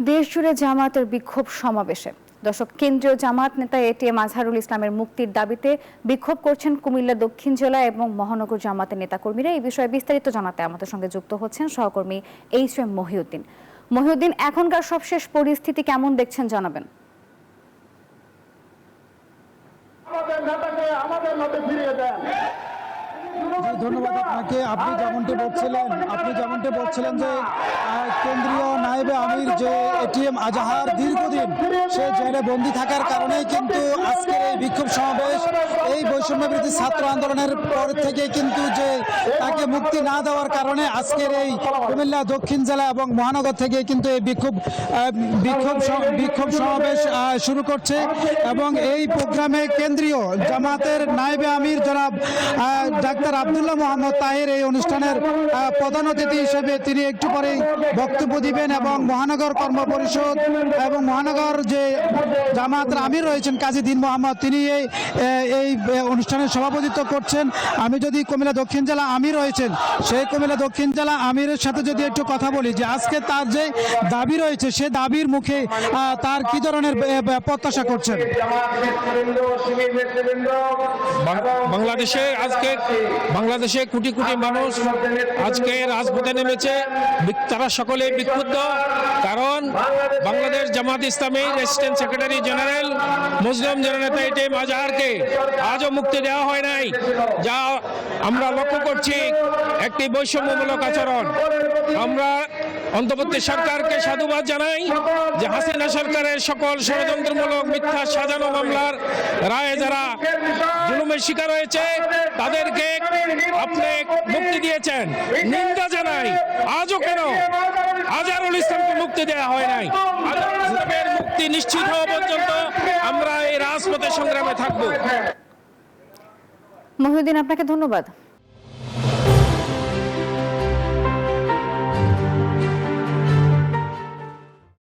দেশ জুড়ে জামায়াতের বিক্ষোভ সমাবেশে দর্শক, কেন্দ্রীয় জামায়াত নেতা এটিএম আজহারুল ইসলামের মুক্তির দাবিতে বিক্ষোভ করছেন কুমিল্লা দক্ষিণ জেলা এবং মহানগর জামায়াতের নেতাকর্মীরা। এই বিষয়ে বিস্তারিত জানাতে আমাদের সঙ্গে যুক্ত হচ্ছেন সহকর্মী এইচ.এম. মহিউদ্দিন। মহিউদ্দিন, এখনকার সবশেষ পরিস্থিতি কেমন দেখছেন জানাবেন? ধন্যবাদ আপনাকে। আপনি যেমনটি বলছিলেন যে কেন্দ্রীয় নায়েবে আমির যে এটিএম আজহার দীর্ঘদিন সে জেলে বন্দী থাকার কারণেই কিন্তু আজকের এই বিক্ষোভ সমাবেশ, এই বৈষম্যবিরোধী ছাত্র আন্দোলনের পর থেকে কিন্তু যে তাকে মুক্তি না দেওয়ার কারণে আজকের এই কুমিল্লা দক্ষিণ জেলা এবং মহানগর থেকে কিন্তু এই বিক্ষোভ সমাবেশ শুরু করছে। এবং এই প্রোগ্রামে কেন্দ্রীয় জামাতের নায়েবে আমির জনাব ডাক্তার আব্দুল্লাহ মোহাম্মদ তাহের এই অনুষ্ঠানের প্রধান অতিথি হিসেবে তিনি একটু পরেই বক্তব্য দিবেন এবং মহানগর কর্ম পরিষদ এবং মহানগর যে জামায়াতের আমির রয়েছেন কাজী দীন মোহাম্মদ, তিনি এই অনুষ্ঠানের সভাপতিত্ব করছেন। আমি যদি কুমিল্লা দক্ষিণ জেলা আমির রয়েছেন সেই কুমিল্লা দক্ষিণ জেলা আমিরের সাথে যদি একটু কথা বলি যে আজকে তার যে দাবি রয়েছে সে দাবির মুখে তার কি ধরনের প্রত্যাশা করছেন? বাংলাদেশে কোটি কোটি মানুষ আজকে রাজপথে নেমেছে। তারা সকলে বিক্ষুব্ধ, কারণ বাংলাদেশ জামাত ইসলামীর রেসিডেন্ট সেক্রেটারি জেনারেল মুসলিম জননেতা এটিএম আজহারকে আজও মুক্তি দেওয়া হয় নাই, যা আমরা লক্ষ্য করছি একটি বৈষম্যমূলক আচরণ। আমরা অন্তর্বর্তী সরকারকে সাধুবাদ জানাই যে হাসিনা সরকারের সকল ষড়যন্ত্রমূলক মিথ্যা সাজানো মামলার রায়ে যারা জুলুমের শিকার হয়েছে তাদেরকে আপনি মুক্তি দিয়েছেন। নিন্দা জানাই, আজও কেন আজহারুল ইসলামকে মুক্তি দেওয়া হয় নাই। আজহারুল ইসলামের মুক্তি নিশ্চিত হওয়া পর্যন্ত আমরা এই রাজপথে সংগ্রামে থাকব। মহিউদ্দিন, আপনাকে ধন্যবাদ।